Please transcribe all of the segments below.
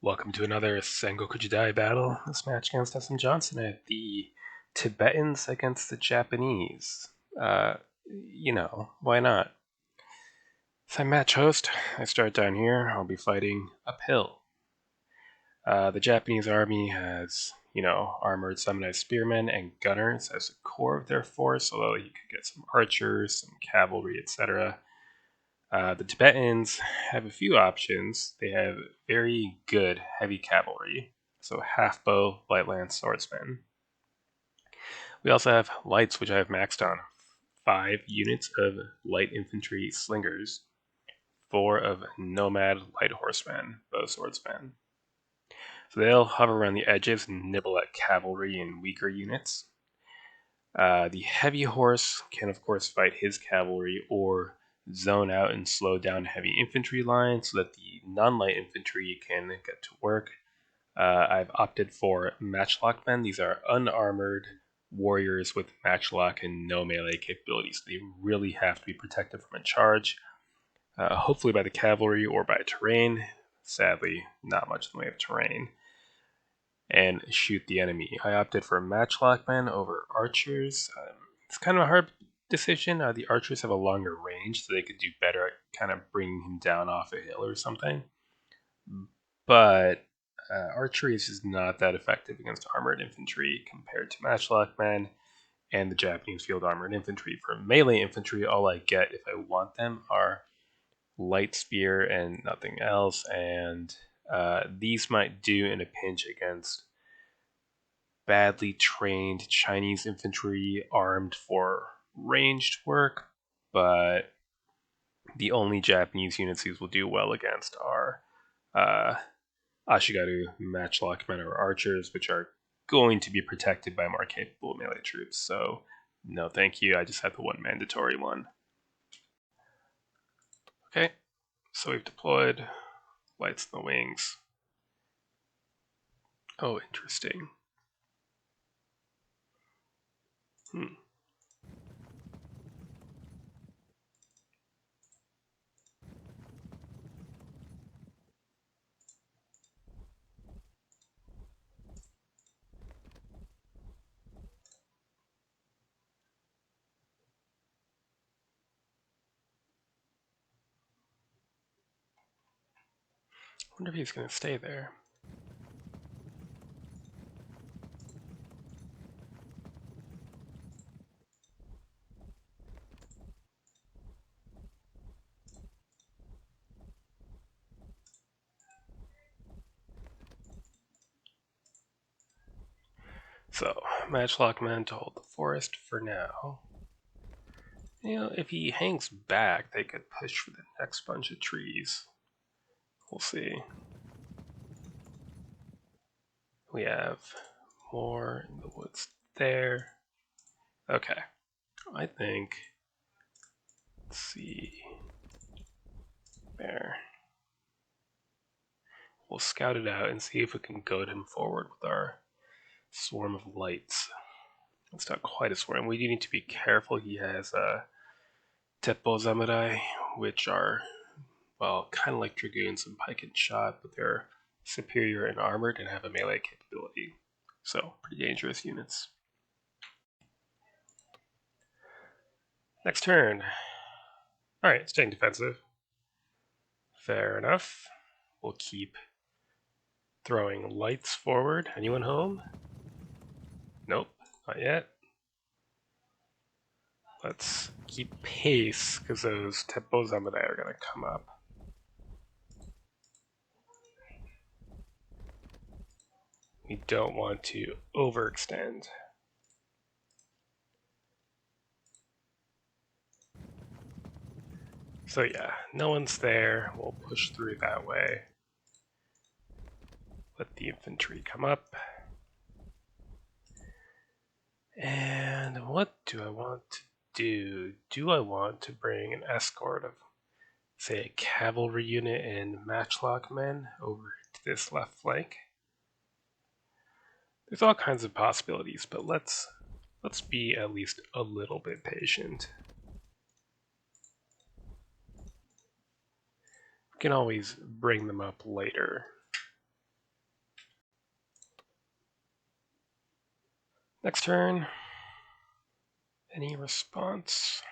Welcome to another Sengoku Jidai battle. This match against SM Johnson at the Tibetans against the Japanese. Why not? As I'm match host, I start down here. I'll be fighting uphill. The Japanese army has, armored summonized spearmen and gunners as the core of their force, although you could get some archers, some cavalry, etc. The Tibetans have a few options. They have very good heavy cavalry, so half bow, light lance, swordsman. We also have lights, which I have maxed on 5 units of light infantry slingers, 4 of nomad light horsemen, bow swordsmen. So they'll hover around the edges and nibble at cavalry and weaker units. The heavy horse can, of course, fight his cavalry or zone out and slow down heavy infantry lines so that the non-light infantry can get to work. I've opted for matchlock men. These are unarmored warriors with matchlock and no melee capabilities. They really have to be protected from a charge, hopefully by the cavalry or by terrain. Sadly, not much in the way of terrain. And shoot the enemy. I opted for matchlock men over archers. It's kind of a hard decision. The archers have a longer range, so they could do better at kind of bringing him down off a hill or something. But archery is just not that effective against armored infantry compared to matchlock men and the Japanese field armored infantry. For melee infantry, all I get if I want them are light spear and nothing else, and these might do in a pinch against badly trained Chinese infantry armed for ranged work, but the only Japanese units these will do well against are Ashigaru matchlock men or archers, which are going to be protected by more capable melee troops. So, no, thank you. I just have the one mandatory one. Okay, so we've deployed lights in the wings. Oh, interesting. I wonder if he's going to stay there. So, matchlock men to hold the forest for now. If he hangs back, they could push for the next bunch of trees. We'll see. We have more in the woods there. Okay. I think, let's see, there. We'll scout it out and see if we can goad him forward with our swarm of lights. It's not quite a swarm. We do need to be careful. He has Teppo Samurai, which are, well, kind of like dragoons and pike and shot, but they're superior and armored and have a melee capability. So, pretty dangerous units. Next turn. Alright, staying defensive. Fair enough. We'll keep throwing lights forward. Anyone home? Nope, not yet. Let's keep pace, because those Teppo Samurai are going to come up. We don't want to overextend. So yeah, no one's there. We'll push through that way. Let the infantry come up. And what do I want to do? Do I want to bring an escort of, say, a cavalry unit and matchlock men over to this left flank? There's all kinds of possibilities, but let's be at least a little bit patient. We can always bring them up later. Next turn. Any response?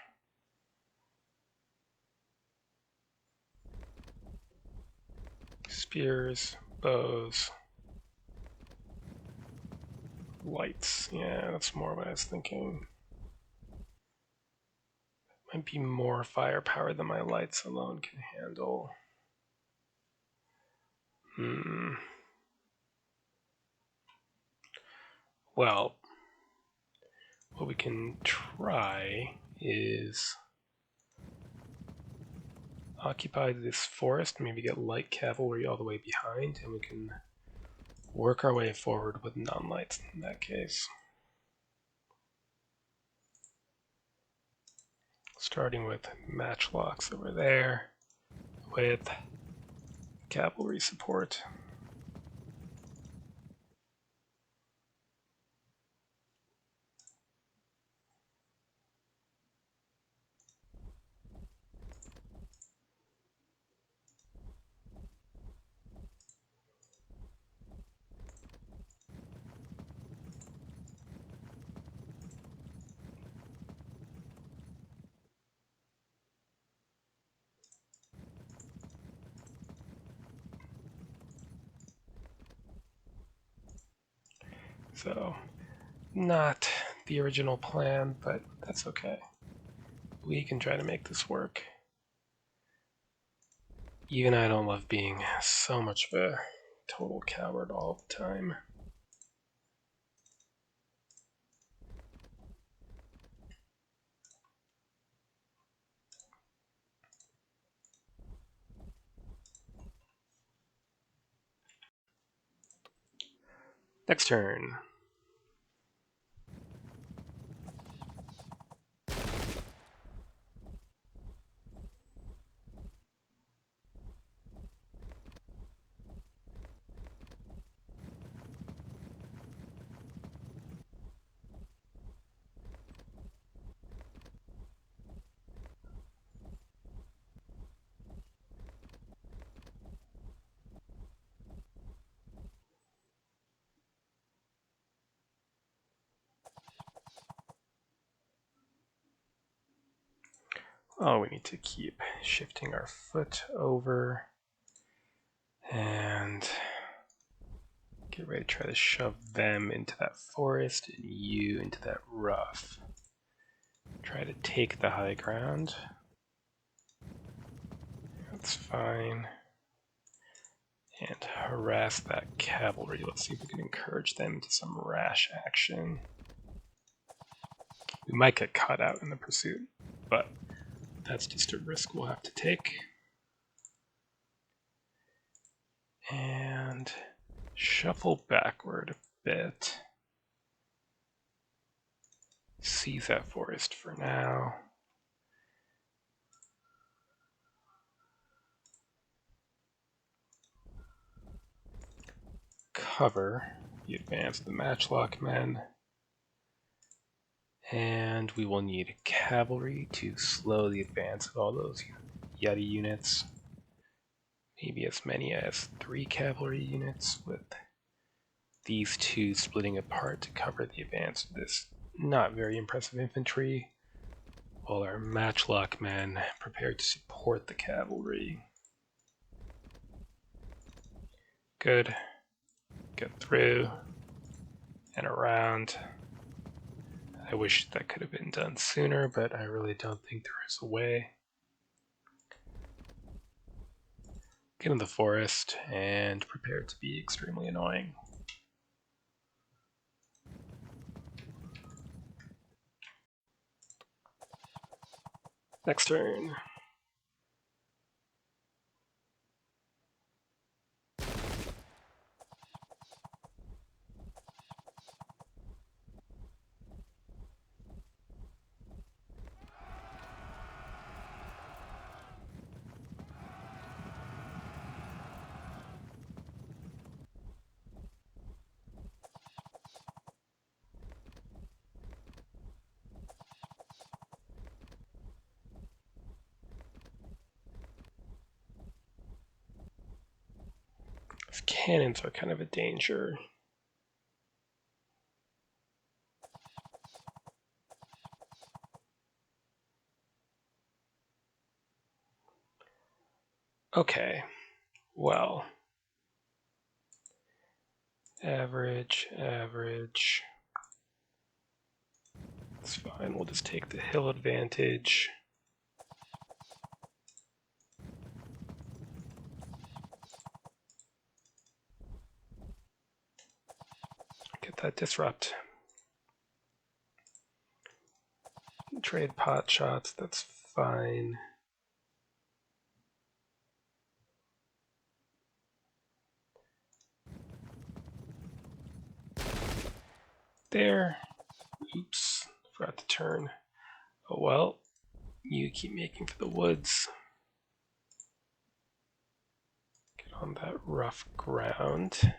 Spears, bows, lights. Yeah, that's more what I was thinking. Might be more firepower than my lights alone can handle. Well, what we can try is occupy this forest, maybe get light cavalry all the way behind, and we can work our way forward with non-lights in that case. Starting with matchlocks over there with cavalry support. So, not the original plan, but that's okay. We can try to make this work. Even I don't love being so much of a total coward all the time. Next turn. Oh, we need to keep shifting our foot over and get ready to try to shove them into that forest and you into that rough. Try to take the high ground. That's fine. And harass that cavalry. Let's see if we can encourage them to some rash action. We might get caught out in the pursuit, but that's just a risk we'll have to take. And shuffle backward a bit. Seize that forest for now. Cover the advance of the matchlock men. And we will need cavalry to slow the advance of all those Yeti units. Maybe as many as 3 cavalry units, with these two splitting apart to cover the advance of this not very impressive infantry, while our matchlock men prepare to support the cavalry. Good. Get through and around. I wish that could have been done sooner, but I really don't think there is a way. Get in the forest and prepare to be extremely annoying. Next turn. These cannons are kind of a danger. Okay, well, average. It's fine, we'll just take the hill advantage. Get that disrupt. Trade pot shots, that's fine. There. Oops, forgot to turn. Oh well, you keep making for the woods. Get on that rough ground.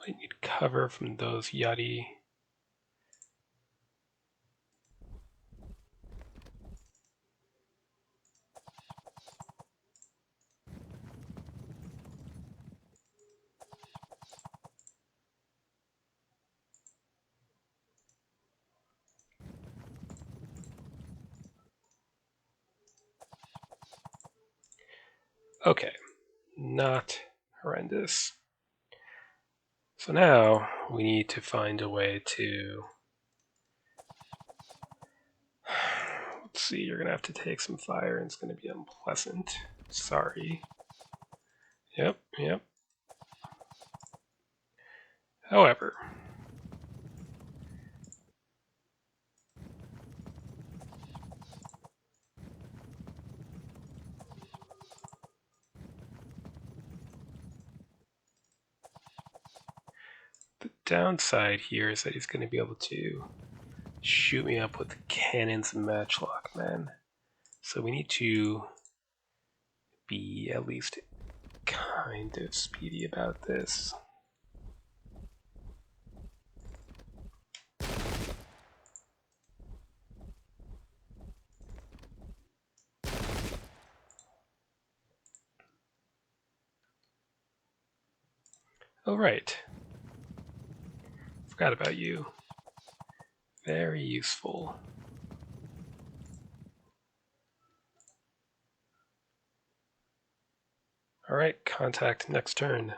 Might need cover from those yeti. Okay, not horrendous. So now we need to find a way to... Let's see, you're gonna have to take some fire and it's gonna be unpleasant. Sorry. Yep. However, the downside here is that he's going to be able to shoot me up with cannons and matchlock men. So we need to be at least kind of speedy about this. Oh, right. Forgot about you. Very useful. Alright, contact next turn.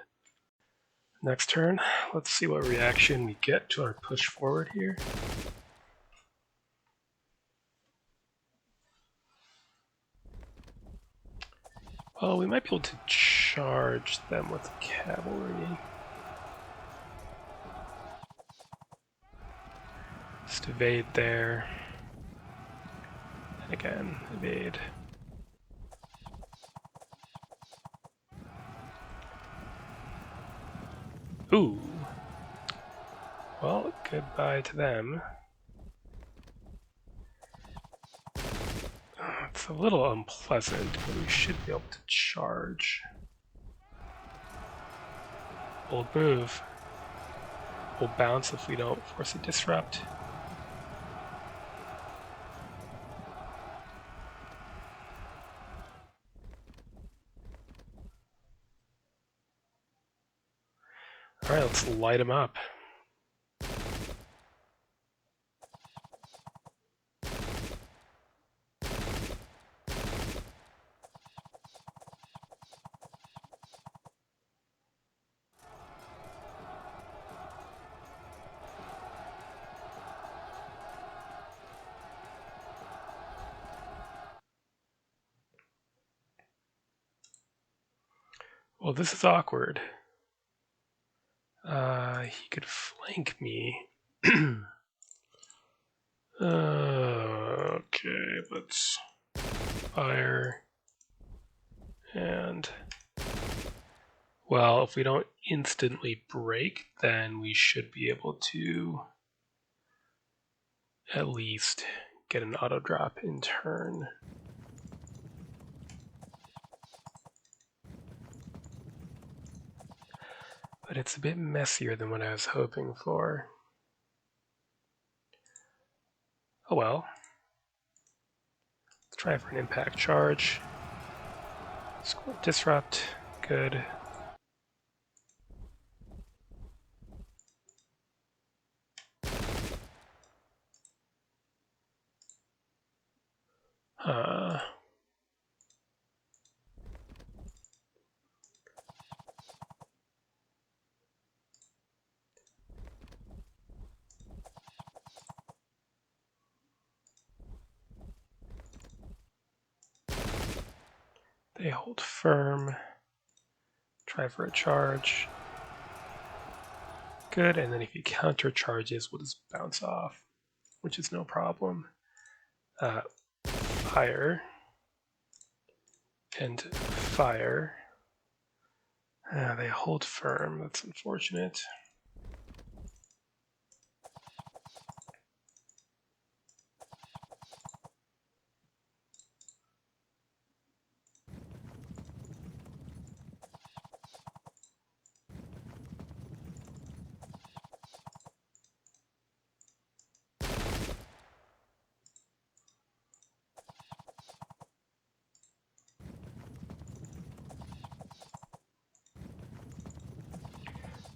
Next turn, let's see what reaction we get to our push forward here. Well, we might be able to charge them with cavalry. Just evade there. And again, evade. Ooh. Well, goodbye to them. It's a little unpleasant, but we should be able to charge. Bold move. We'll bounce if we don't force a disrupt. Alright, let's light them up. Well, this is awkward. He could flank me. Okay, let's fire. And, well, if we don't instantly break, then we should be able to at least get an auto drop in turn. But it's a bit messier than what I was hoping for. Oh well. Let's try for an impact charge. Score disrupt. Good. They hold firm. Try for a charge. Good, and then if he counter charges, we'll just bounce off, which is no problem. Fire. And fire. They hold firm, that's unfortunate.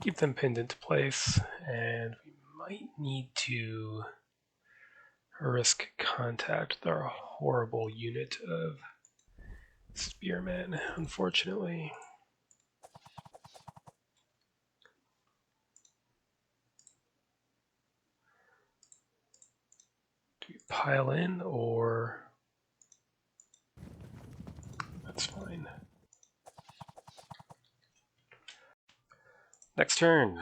Keep them pinned into place, and we might need to risk contact with our horrible unit of spearmen, unfortunately. Do we pile in, or... That's fine. Next turn.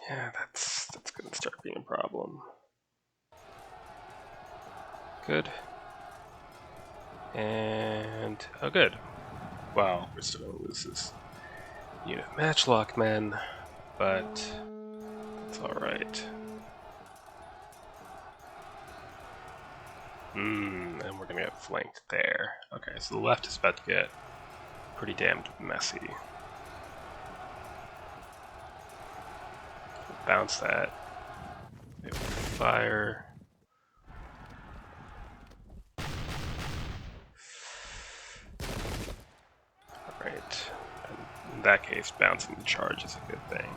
Yeah, that's going to start being a problem. Good. And... oh, good. Wow, we're still going to lose this unit of matchlock men, but it's alright. And we're going to get flanked there. Okay, so the left is about to get pretty damned messy. Bounce that. Fire. Alright. In that case, bouncing the charge is a good thing.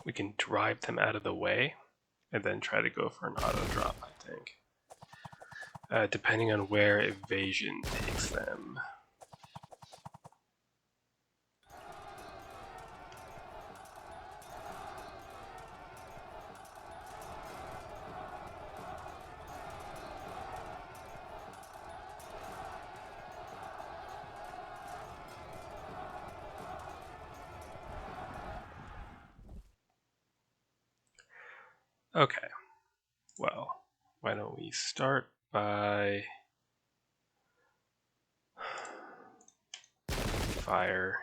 We can drive them out of the way and then try to go for an auto drop, I think. Depending on where evasion takes them. Okay, well, why don't we start by fire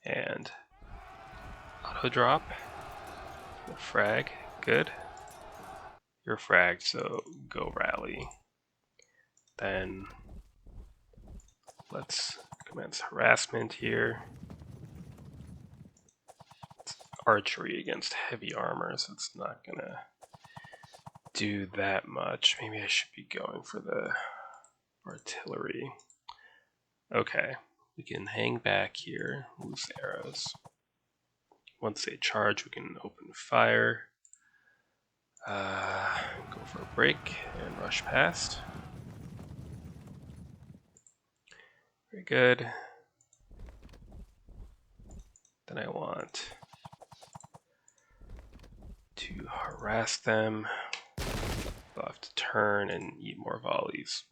and auto drop. Frag, good. You're fragged, so go rally. Then let's commence harassment here. It's archery against heavy armor, so it's not gonna do that much. Maybe I should be going for the artillery. Okay, we can hang back here, loose arrows. Once they charge, we can open fire. Go for a break and rush past. Very good. Then I want to harass them. They'll have to turn and eat more volleys.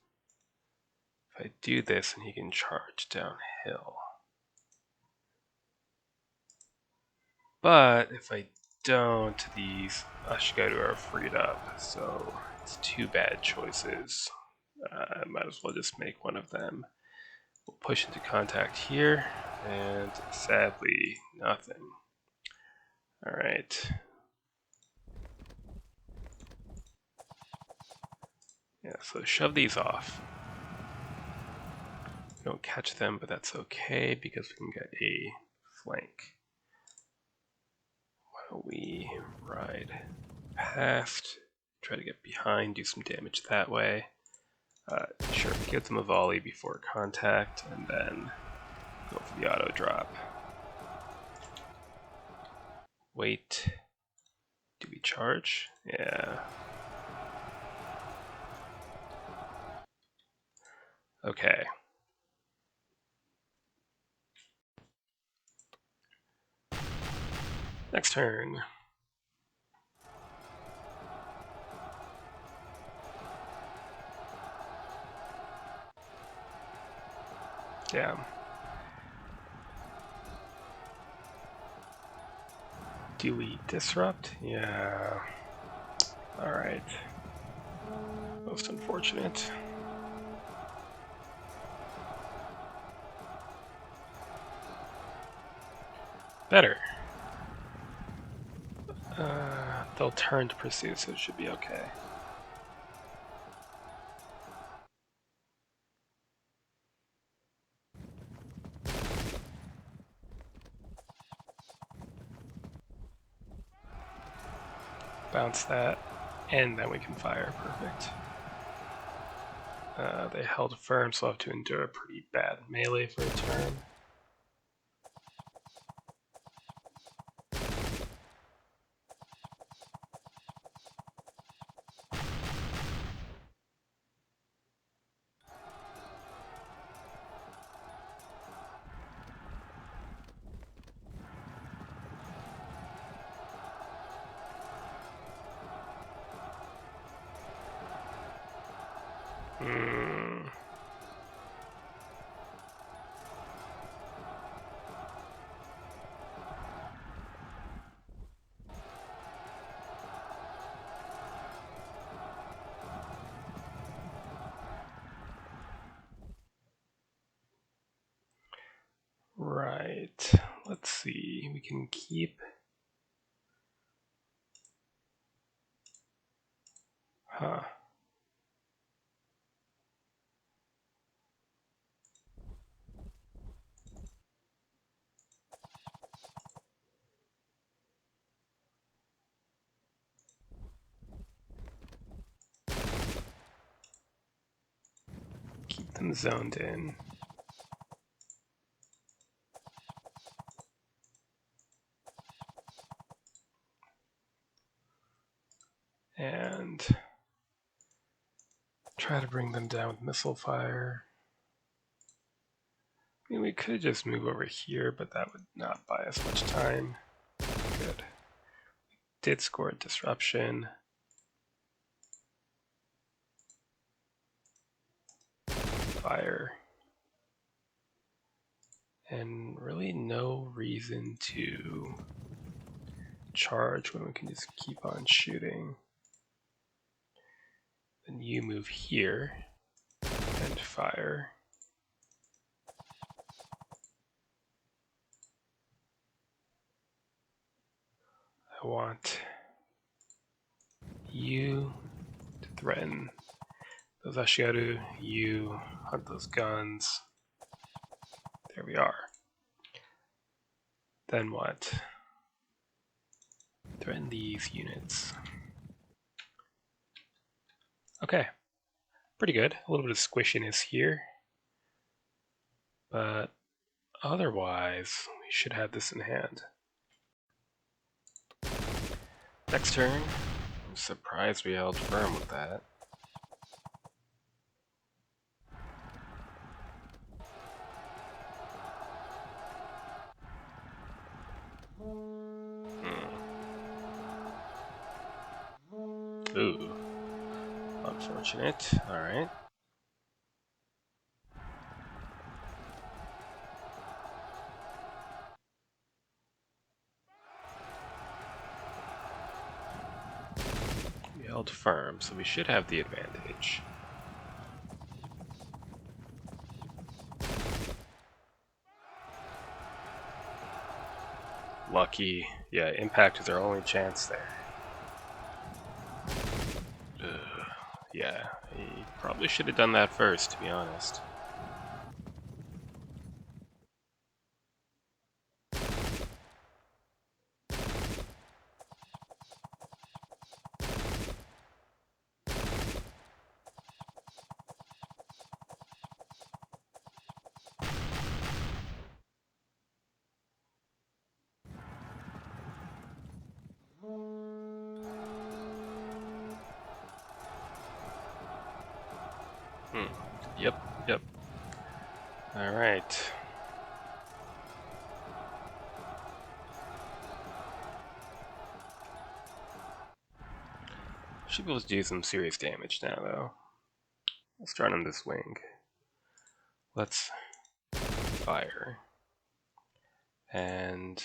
If I do this, then he can charge downhill. But if I don't, these Ashigaru are freed up, so it's two bad choices. I might as well just make one of them. We'll push into contact here, and sadly, nothing. Alright. Yeah, so shove these off. We don't catch them, but that's okay because we can get a flank. Why don't we ride past, try to get behind, do some damage that way. Sure, give them a volley before contact, and then go for the auto drop. Wait. Do we charge? Yeah. Okay. Next turn. Damn. Do we disrupt? Yeah. Alright. Most unfortunate. Better. They'll turn to pursue, so it should be okay. Bounce that, and then we can fire. Perfect. They held firm, so I'll have to endure a pretty bad melee for a turn. Right. Let's see. We can keep. Huh. Keep them zoned in. And try to bring them down with missile fire. I mean, we could just move over here, but that would not buy us much time. Good. We did score a disruption. Fire. And really no reason to charge when we can just keep on shooting. Then you move here and fire. I want you to threaten those Ashigaru, you hunt those guns. There we are. Then what? Threaten these units. Okay. Pretty good. A little bit of squishiness here. But otherwise, we should have this in hand. Next turn. I'm surprised we held firm with that. Ooh. Unfortunate. Alright. We held firm, so we should have the advantage. Lucky. Yeah, impact is our only chance there. Yeah, he probably should have done that first, to be honest. Yep. Alright. Should be able to do some serious damage now, though. Let's start on this wing. Let's fire. And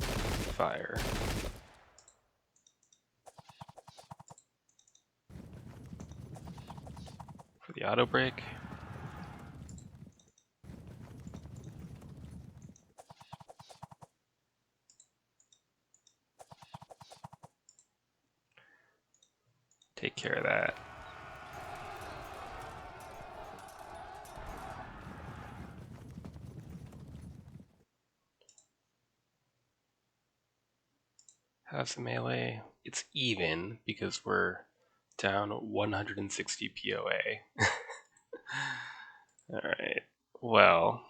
fire. For the auto break. Take care of that. How's the melee? It's even because we're down 160 POA. Alright, well.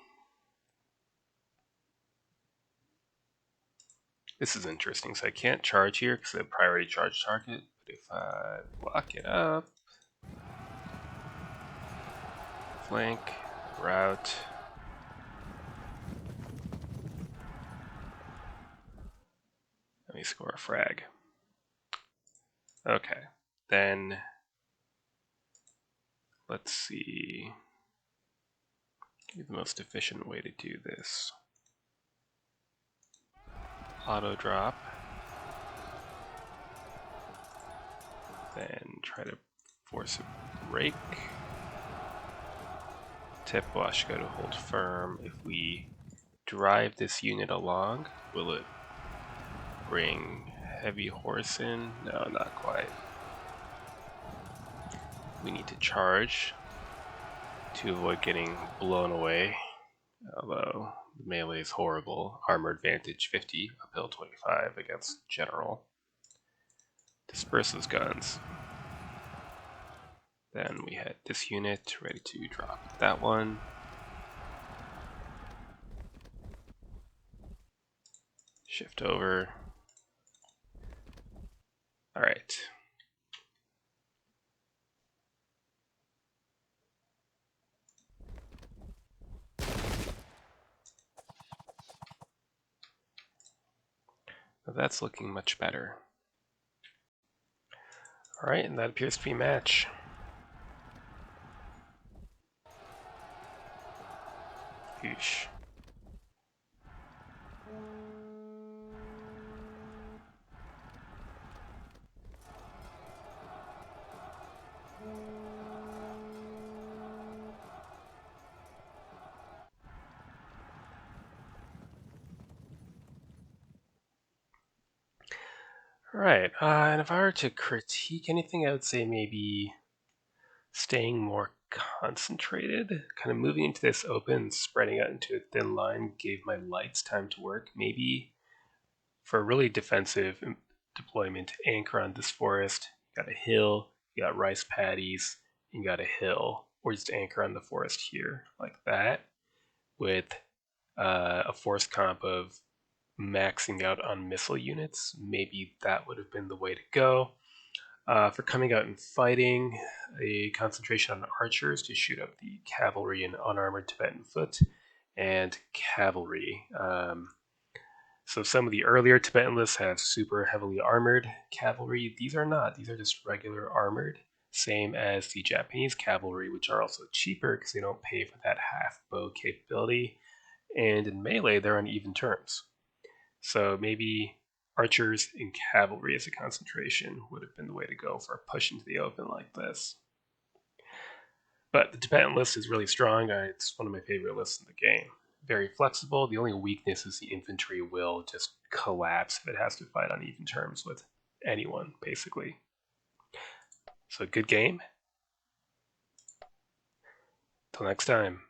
This is interesting. So I can't charge here because I have priority charge target. But if I lock it up, flank, route. Let me score a frag. Okay, then let's see. The most efficient way to do this. Auto drop. Then try to force a break. Tip wash, go to hold firm. If we drive this unit along, will it bring heavy horse in? No, not quite. We need to charge to avoid getting blown away. Although the melee is horrible. Armor advantage 50, uphill 25 against general. Disperse those guns. Then we had this unit ready to drop that one. Shift over. Alright. Now that's looking much better. Alright, and that appears to be a match. Yeesh. Alright, and if I were to critique anything, I would say maybe staying more concentrated, kind of moving into this open, spreading out into a thin line, gave my lights time to work. Maybe for a really defensive deployment, anchor on this forest. You got a hill, you got rice paddies, you got a hill, or just anchor on the forest here, like that, with a force comp of maxing out on missile units. Maybe that would have been the way to go. For coming out and fighting, a concentration on archers to shoot up the cavalry and unarmored Tibetan foot, and cavalry. So some of the earlier Tibetan lists have super heavily armored cavalry. These are not. These are just regular armored, same as the Japanese cavalry, which are also cheaper because they don't pay for that half bow capability. And in melee, they're on even terms. So maybe archers and cavalry as a concentration would have been the way to go for a push into the open like this. But the Tibetan list is really strong. It's one of my favorite lists in the game. Very flexible. The only weakness is the infantry will just collapse if it has to fight on even terms with anyone, basically. So good game. Till next time.